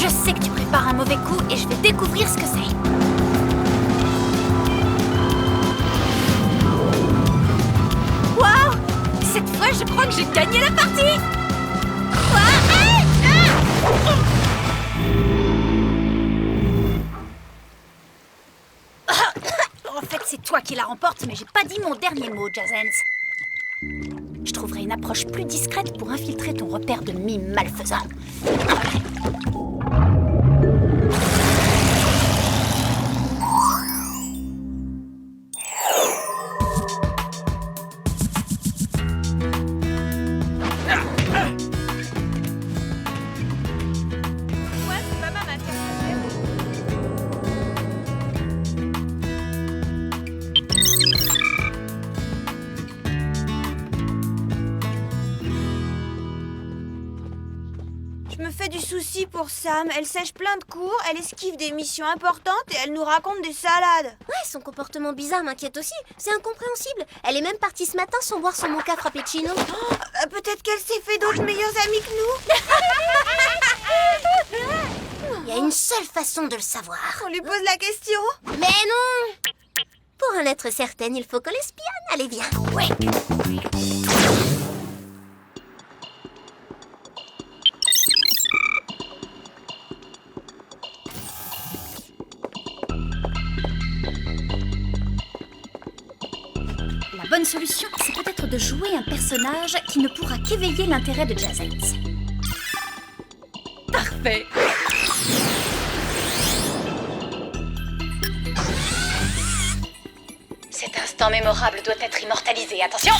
Je sais que tu prépares un mauvais coup et je vais découvrir ce que c'est. Waouh! Cette fois, je crois que j'ai gagné la partie! En fait, c'est toi qui la remporte, mais j'ai pas dit mon dernier mot, Jazens. Je trouverai une approche plus discrète pour infiltrer ton repère de mime malfaisant. Je me fais du souci pour Sam. Elle sèche plein de cours, elle esquive des missions importantes et elle nous raconte des salades. Ouais, son comportement bizarre m'inquiète aussi. C'est incompréhensible. Elle est même partie ce matin sans boire son mocha frappuccino. Peut-être qu'elle s'est fait d'autres meilleurs amis que nous. Il y a une seule façon de le savoir. On lui pose la question. Mais non! Pour en être certaine, il faut qu'on l'espionne. Allez, viens. Ouais. La bonne solution, c'est peut-être de jouer un personnage qui ne pourra qu'éveiller l'intérêt de Jazens. Parfait! Cet instant mémorable doit être immortalisé. Attention!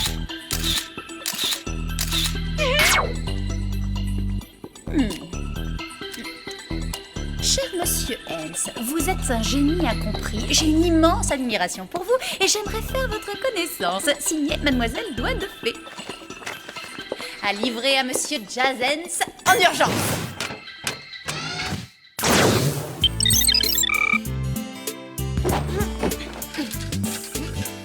Cher monsieur Hens, vous êtes un génie incompris. J'ai une immense admiration pour vous et j'aimerais faire votre connaissance. Signé Mademoiselle Doigt de Fée. À livrer à monsieur Jazens en urgence.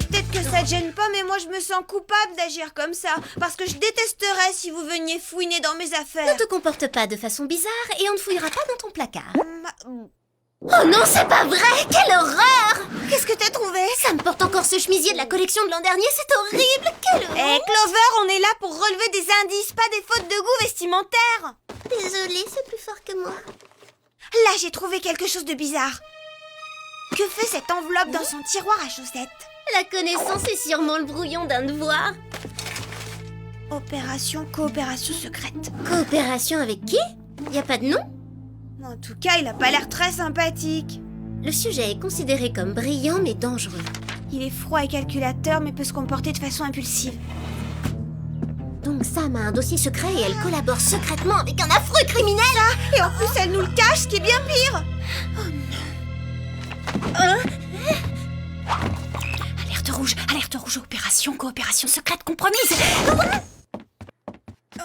Peut-être que ça te gêne pas, mais moi je me sens coupable d'agir comme ça. Parce que je détesterais si vous veniez fouiner dans mes affaires. Ne te comporte pas de façon bizarre et on ne fouillera pas dans ton placard. Ma- Oh non, c'est pas vrai! Quelle horreur! Qu'est-ce que t'as trouvé? Ça me porte encore ce chemisier de la collection de l'an dernier, c'est horrible! Quelle Eh honte! Clover, on est là pour relever des indices, pas des fautes de goût vestimentaires. Désolée, c'est plus fort que moi. Là, j'ai trouvé quelque chose de bizarre. Que fait cette enveloppe dans son tiroir à chaussettes? La connaissance est sûrement le brouillon d'un devoir. Opération coopération secrète. Coopération avec qui? Y a pas de nom? En tout cas, il a pas l'air très sympathique. Le sujet est considéré comme brillant mais dangereux. Il est froid et calculateur, mais peut se comporter de façon impulsive. Donc Sam a un dossier secret et elle collabore secrètement avec un affreux criminel. Et en plus, elle nous le cache, ce qui est bien pire. Alerte rouge, opération, coopération secrète compromise.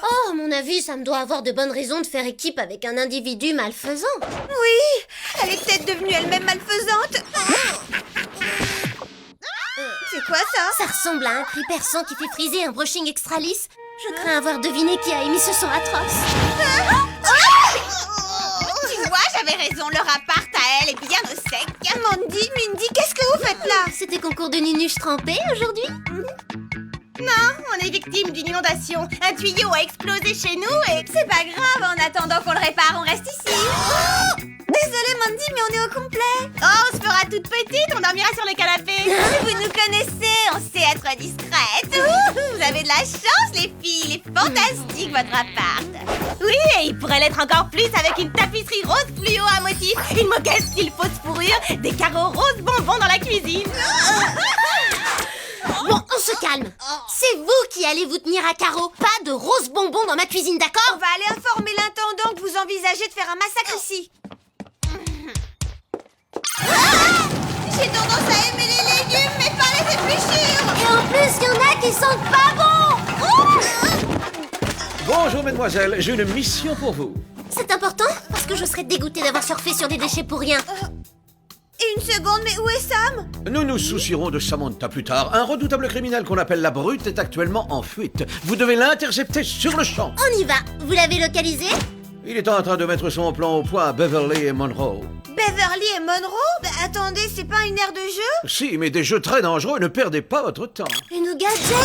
Oh, à mon avis, Sam doit avoir de bonnes raisons de faire équipe avec un individu malfaisant. Oui, elle est peut-être devenue elle-même malfaisante. C'est quoi ça? Ça ressemble à un cri perçant qui fait friser un brushing extra lisse. Je crains avoir deviné qui a émis ce son atroce. Tu vois, j'avais raison, leur appart à elle est bien au sec. Mindy, qu'est-ce que vous faites là? C'était concours de nunuche trempé aujourd'hui? On est victime d'une inondation. Un tuyau a explosé chez nous et c'est pas grave, en attendant qu'on le répare, on reste ici. Désolée Mandy, mais on est au complet. Oh, on se fera toute petite, on dormira sur le canapé. Vous nous connaissez, on sait être discrète. Vous avez de la chance les filles, il est fantastique votre appart. Oui, et il pourrait l'être encore plus avec une tapisserie rose fluo à motif, une moquette style fausse fourrure, des carreaux roses bonbons dans la cuisine. Bon, on se calme. C'est vous qui allez vous tenir à carreau. Pas de roses bonbons dans ma cuisine, On d'accord? va aller informer l'intendant que vous envisagez de faire un massacre ici. J'ai tendance à aimer les légumes, mais pas les épluchures. Et en plus, il y en a qui sentent pas bon. Bonjour mesdemoiselles, j'ai une mission pour vous. C'est important parce que je serais dégoûtée d'avoir surfé sur des déchets pour rien. Et une seconde, mais où est Sam? Nous nous soucierons de Samantha plus tard. Un redoutable criminel qu'on appelle la Brute est actuellement en fuite. Vous devez l'intercepter sur le champ. On y va. Vous l'avez localisé? Il est en train de mettre son plan au point à Beverly et Monroe. Beverly et Monroe? Bah, attendez, c'est pas une aire de jeu? Si, mais des jeux très dangereux, ne perdez pas votre temps. Et nos gadgets?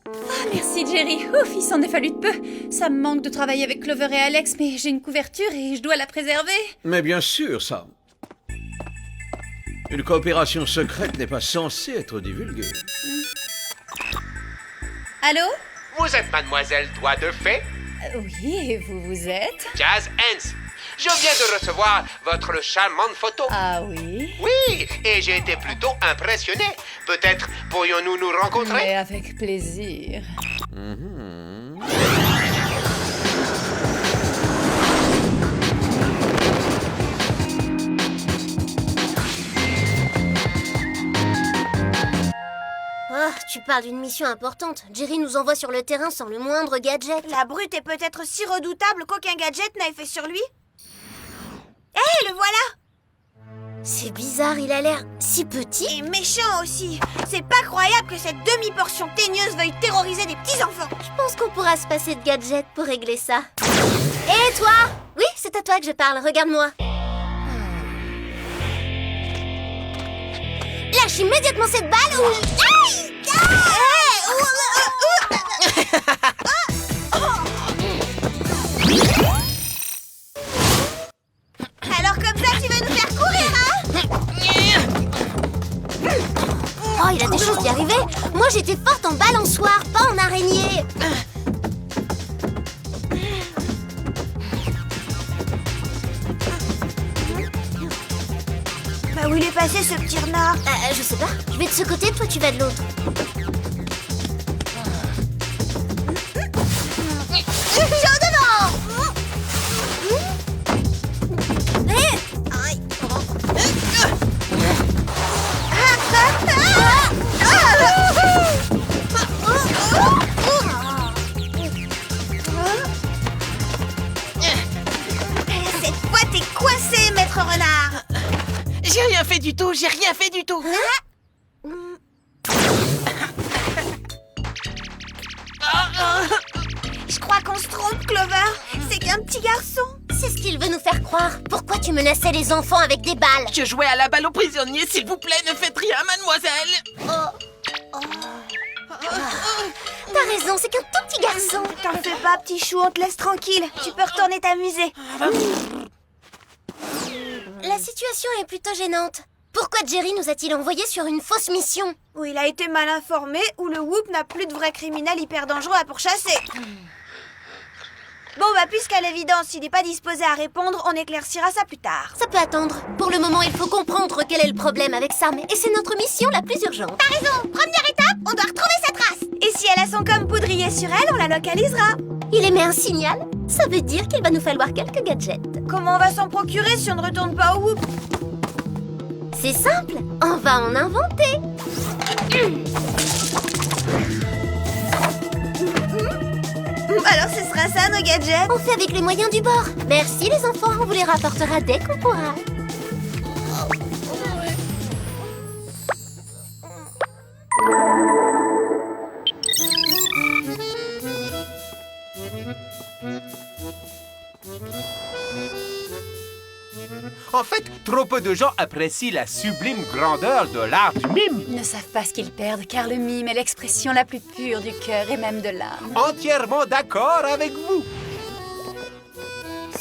Ah, merci Jerry. Ouf, il s'en est fallu de peu. Ça me manque de travailler avec Clover et Alex, mais j'ai une couverture et je dois la préserver. Mais bien sûr, Sam. Une coopération secrète n'est pas censée être divulguée. Allô? Vous êtes Mademoiselle Doigt de Fée? Oui, et vous êtes? Jazz Hands. Je viens de recevoir votre charmante photo. Ah oui? Oui, et j'ai été plutôt impressionné. Peut-être pourrions-nous nous rencontrer? Mais avec plaisir. Oh, tu parles d'une mission importante. Jerry nous envoie sur le terrain sans le moindre gadget. La brute est peut-être si redoutable qu'aucun gadget n'a effet sur lui. Hé, le voilà! C'est bizarre, il a l'air si petit. Et méchant aussi. C'est pas croyable que cette demi-portion teigneuse veuille terroriser des petits-enfants. Je pense qu'on pourra se passer de gadgets pour régler ça. Et toi? Oui, c'est à toi que je parle, regarde-moi. Lâche immédiatement cette balle ou... Aïe! Alors comme ça, tu veux nous faire courir, hein? Oh, il a des chances d'y arriver. Moi, j'étais forte en balançoire, pas en araignée. Bah où il est passé ce petit renard? Je sais pas. Je vais de ce côté, toi tu vas de l'autre. Je suis au devant! Aïe. Cette fois, t'es coincé, maître renard! J'ai rien fait du tout, j'ai rien fait du tout. Je crois qu'on se trompe, Clover. C'est qu'un petit garçon. C'est ce qu'il veut nous faire croire. Pourquoi tu menaçais les enfants avec des balles? Je jouais à la balle aux prisonniers, s'il vous plaît, ne faites rien, mademoiselle. T'as raison, c'est qu'un tout petit garçon. T'en fais pas, petit chou, on te laisse tranquille. Tu peux retourner t'amuser. La situation est plutôt gênante. Pourquoi Jerry nous a-t-il envoyés sur une fausse mission? Ou il a été mal informé, ou le Whoop n'a plus de vrais criminels hyper dangereux à pourchasser. Bon, bah puisqu'à l'évidence, il n'est pas disposé à répondre, on éclaircira ça plus tard. Ça peut attendre. Pour le moment, il faut comprendre quel est le problème avec Sam. Et c'est notre mission la plus urgente. T'as raison. Première étape, on doit retrouver sa trace. Et si elle a son com poudrier sur elle, on la localisera. Il émet un signal. Ça veut dire qu'il va nous falloir quelques gadgets. Comment on va s'en procurer si on ne retourne pas au Whoop? C'est simple, on va en inventer. Alors ce sera ça nos gadgets? On fait avec les moyens du bord. Merci les enfants, on vous les rapportera dès qu'on pourra. En fait, trop peu de gens apprécient la sublime grandeur de l'art du mime. Ils ne savent pas ce qu'ils perdent, car le mime est l'expression la plus pure du cœur et même de l'âme. Entièrement d'accord avec vous.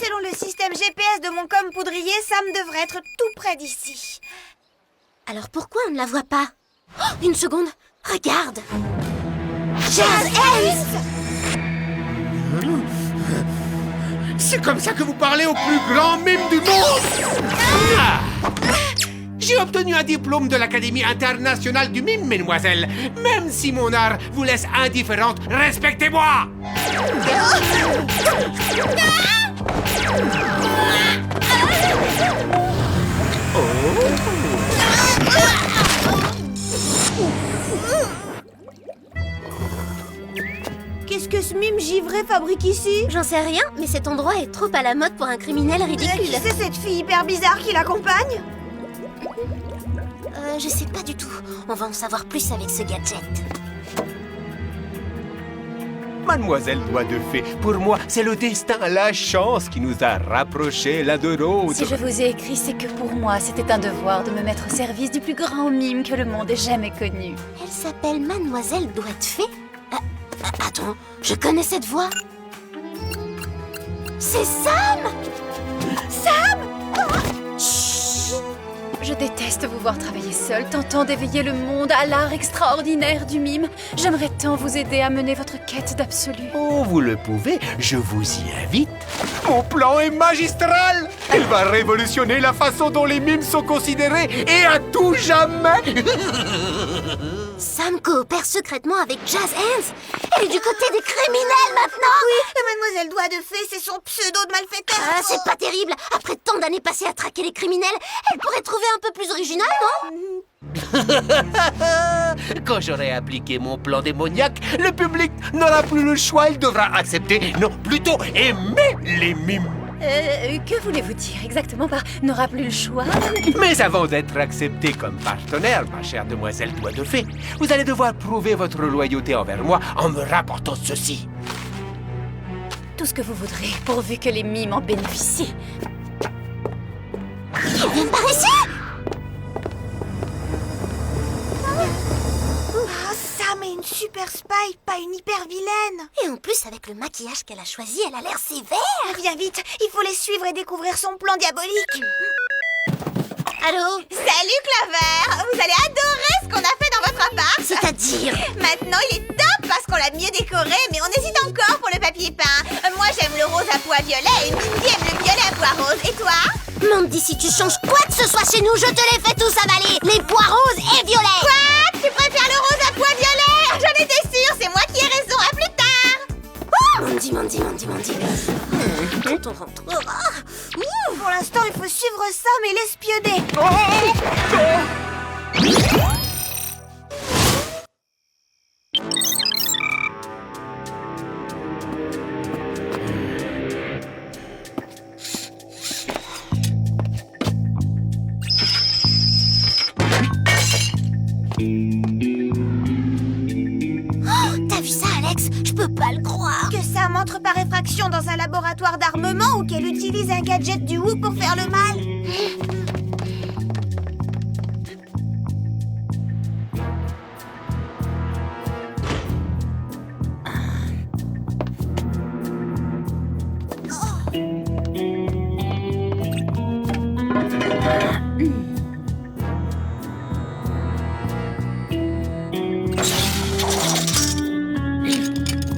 Selon le système GPS de mon com poudrier, Sam devrait être tout près d'ici. Alors pourquoi on ne la voit pas? Oh, une seconde, regarde. Jazz Hands! C'est comme ça que vous parlez au plus grand mime du monde! Ah! J'ai obtenu un diplôme de l'Académie internationale du mime, mesdemoiselles. Même si mon art vous laisse indifférente, respectez-moi! Qu'est-ce que ce mime givré fabrique ici? J'en sais rien, mais cet endroit est trop à la mode pour un criminel ridicule. Qui c'est cette fille hyper bizarre qui l'accompagne? Je sais pas du tout. On va en savoir plus avec ce gadget. Mademoiselle Doigt de Fée, pour moi, c'est le destin, la chance qui nous a rapprochés l'un de l'autre. Si je vous ai écrit, c'est que pour moi, c'était un devoir de me mettre au service du plus grand mime que le monde ait jamais connu. Elle s'appelle Mademoiselle Doigt de Fée. Attends, je connais cette voix. C'est Sam! Je déteste vous voir travailler seul, tentant d'éveiller le monde à l'art extraordinaire du mime. J'aimerais tant vous aider à mener votre quête d'absolu. Oh, vous le pouvez, je vous y invite. Mon plan est magistral. Il va révolutionner la façon dont les mimes sont considérés et à tout jamais. Sam coopère secrètement avec Jazz Hands. Elle est du côté des criminels maintenant. Oui, la Mademoiselle Doigt de Fée, c'est son pseudo de malfaiteur. Ah, c'est pas terrible. Après tant d'années passées à traquer les criminels, elle pourrait trouver un peu plus original, non? Quand j'aurai appliqué mon plan démoniaque, le public n'aura plus le choix. Il devra accepter, non, plutôt aimer les mimes. Que voulez-vous dire exactement par « n'aura plus le choix » Mais avant d'être accepté comme partenaire, ma chère demoiselle Doigt de Fée, vous allez devoir prouver votre loyauté envers moi en me rapportant ceci. Tout ce que vous voudrez, pourvu que les mimes en bénéficient. Ils viennent par ici. Sam est une super spy, pas une hyper vilaine. Et en plus, avec le maquillage qu'elle a choisi, elle a l'air sévère. Viens vite, il faut les suivre et découvrir son plan diabolique. Allô? Salut Clover, vous allez adorer ce qu'on a fait dans votre appart. C'est-à-dire? Maintenant il est top parce qu'on l'a mieux décoré, mais on hésite encore pour le papier peint. Moi j'aime le rose à pois violet et Mindy aime le violet à pois rose. Et toi? Mandy, si tu changes quoi que ce soit chez nous, je te les fais tous avaler. Les pois roses et violets. Quoi? Tu préfères le rose à pois violet? J'en étais sûre, c'est moi qui ai raison, à plus tard. Mandy. Quand on rentrera. Pour l'instant il faut suivre Sam et l'espionner. T'as vu ça, Alex? Je peux pas le croire. Que Sam entre par effraction dans un laboratoire d'armement ou qu'elle utilise un gadget du Who pour faire le mal.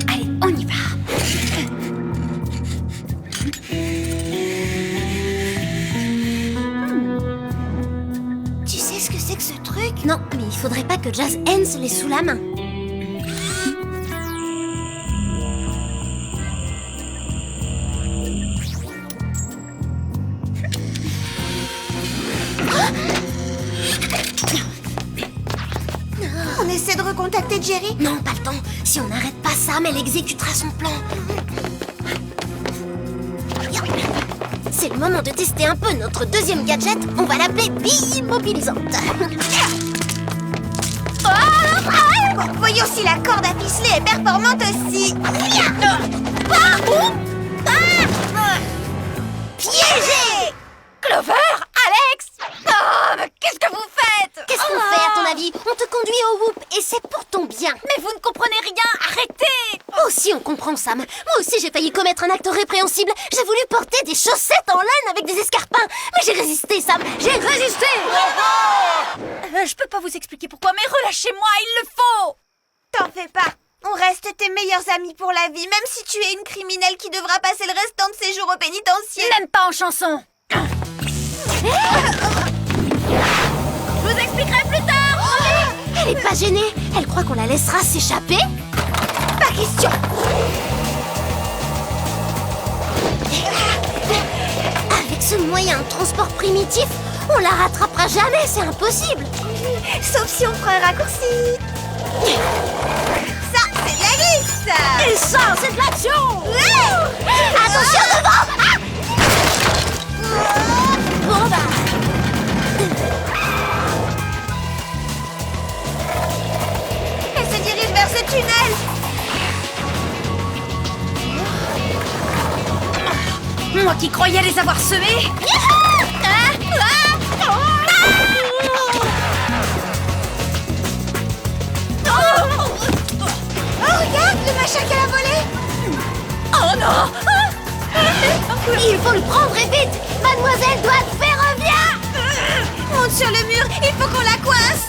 Allez, on y va. Tu sais ce que c'est que ce truc? Non, mais il faudrait pas que Jazz Hands l'ait sous la main. On essaie de recontacter Jerry? Non, pas le temps. Si on n'arrête pas Sam, elle exécutera son plan. C'est le moment de tester un peu notre deuxième gadget. On va l'appeler bille immobilisante. Voyons si la corde à ficeler est performante aussi. Piégé! Clover, Alex. Oh, mais qu'est-ce que vous faites? Qu'est-ce qu'on fait à ton avis? On te conduit au Whoop et c'est pour ton bien. Mais vous ne comprenez rien. Arrêtez. Aussi on comprend Sam. Moi aussi j'ai failli commettre un acte répréhensible. J'ai voulu porter des chaussettes en laine avec des escarpins. Mais j'ai résisté Sam, j'ai résisté. Je peux pas vous expliquer pourquoi, mais relâchez-moi, il le faut. T'en fais pas. On reste tes meilleurs amis pour la vie, même si tu es une criminelle qui devra passer le restant de ses jours au pénitencier. Même pas en chanson. Je vous expliquerai plus tard. Elle est pas gênée. Elle croit qu'on la laissera s'échapper. Pas question. Avec ce moyen de transport primitif, on la rattrapera jamais, c'est impossible. Sauf si on prend un raccourci. Ça, c'est de la glisse. Et ça, c'est de l'action. Attention devant. Bon bah... Elle se dirige vers ce tunnel. Moi qui croyais les avoir semés. Oh, regarde, le machin qu'elle a volé. Oh non! Il faut le prendre et vite! Mademoiselle doit faire revient! Monte sur le mur, il faut qu'on la coince.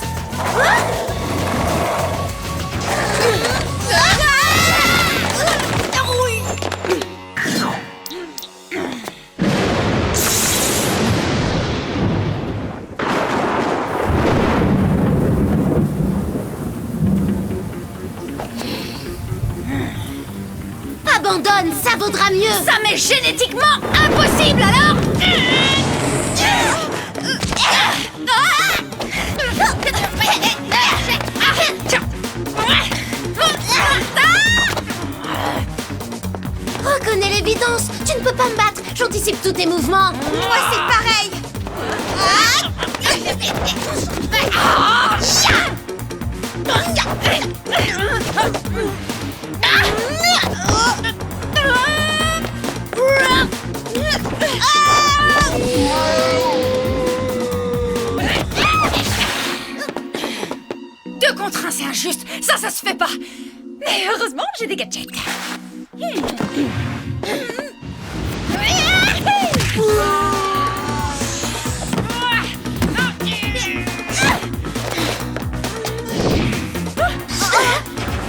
Abandonne, ça vaudra mieux! Ça m'est génétiquement impossible alors! Reconnais l'évidence! Tu ne peux pas me battre! J'anticipe tous tes mouvements! Moi, c'est pareil. Deux contre un, c'est injuste. Ça se fait pas. Mais heureusement, j'ai des gadgets.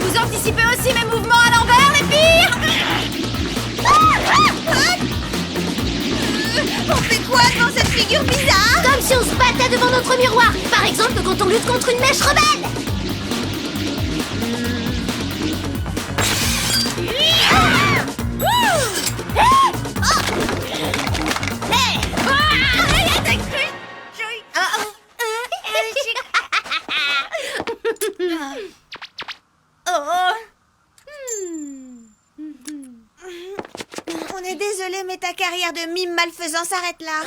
Vous anticipez aussi mes mouvements à l'envers, les pires? On fait quoi devant cette figure bizarre? Comme si on se battait devant notre miroir! Par exemple, quand on lutte contre une mèche rebelle! On est désolé, mais ta carrière de mime malfaisant s'arrête là.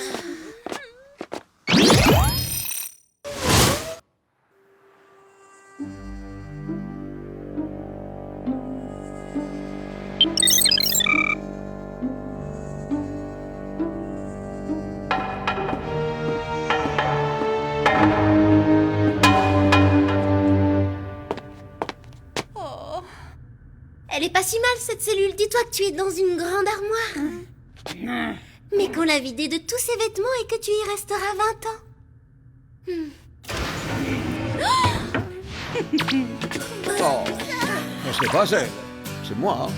Elle est pas si mal cette cellule, dis-toi que tu es dans une grande armoire. Mais qu'on l'a vidée de tous ses vêtements et que tu y resteras 20 ans. Oh, ce n'est pas elle. C'est moi. Hein.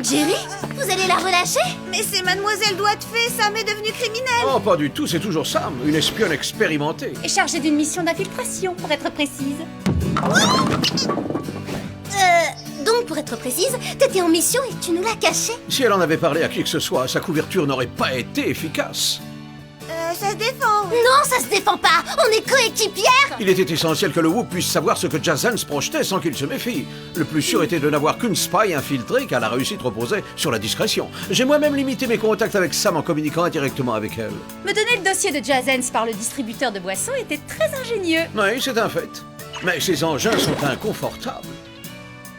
Jerry, vous allez la relâcher? Mais c'est Mademoiselle Doigt de Fée, Sam est devenue criminelle. Oh, pas du tout, c'est toujours Sam, une espionne expérimentée. Et chargée d'une mission d'infiltration, pour être précise. Donc, pour être précise, t'étais en mission et tu nous l'as cachée? Si elle en avait parlé à qui que ce soit, sa couverture n'aurait pas été efficace. Ça se défend. Non, ça se défend pas! On est coéquipières! Il était essentiel que le Whoop puisse savoir ce que Jazan se projetait sans qu'il se méfie. Le plus sûr était de n'avoir qu'une spy infiltrée car la réussite reposait sur la discrétion. J'ai moi-même limité mes contacts avec Sam en communiquant indirectement avec elle. Me donner le dossier de Jazens par le distributeur de boissons était très ingénieux. Oui, c'est un fait. Mais ces engins sont inconfortables.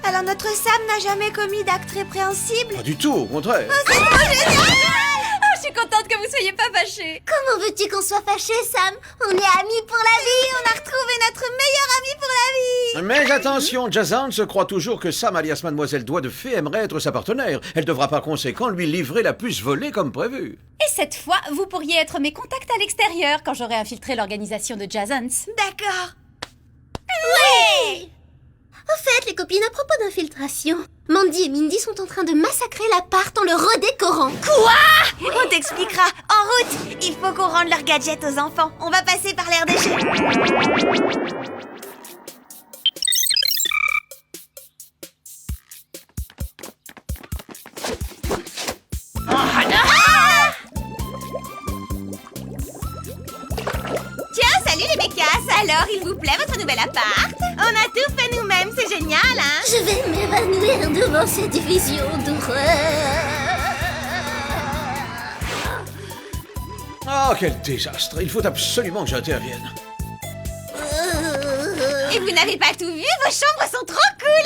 Alors notre Sam n'a jamais commis d'acte répréhensible? Pas du tout, au contraire. C'est trop génial! Je suis contente que vous soyez pas fâchés. Comment veux-tu qu'on soit fâchés, Sam? On est amis pour la vie! On a retrouvé notre meilleur ami pour la vie! Mais attention, Jazan se croit toujours que Sam alias Mademoiselle Doigt de Fée aimerait être sa partenaire. Elle devra par conséquent lui livrer la puce volée comme prévu. Et cette fois, vous pourriez être mes contacts à l'extérieur quand j'aurai infiltré l'organisation de Jazens. D'accord. Oui! Au fait, les copines, à propos d'infiltration, Mandy et Mindy sont en train de massacrer l'appart en le redécorant. Quoi? On t'expliquera. En route! Il faut qu'on rende leurs gadgets aux enfants. On va passer par l'air déchet. Tiens, salut les bécasses! Alors, il vous plaît votre nouvel appart? On a tout fait nous-mêmes, c'est génial, hein? Je vais m'évanouir devant cette vision d'horreur. Oh, quel désastre. Il faut absolument que j'intervienne. Et vous n'avez pas tout vu? Vos chambres sont trop cool!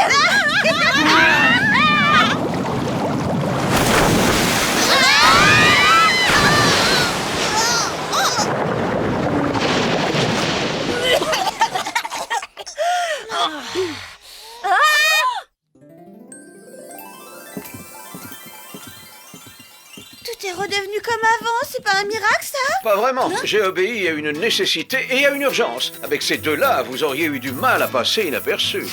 Tout est redevenu comme avant, c'est pas un miracle ça? Pas vraiment. J'ai obéi à une nécessité et à une urgence. Avec ces deux-là, vous auriez eu du mal à passer inaperçu.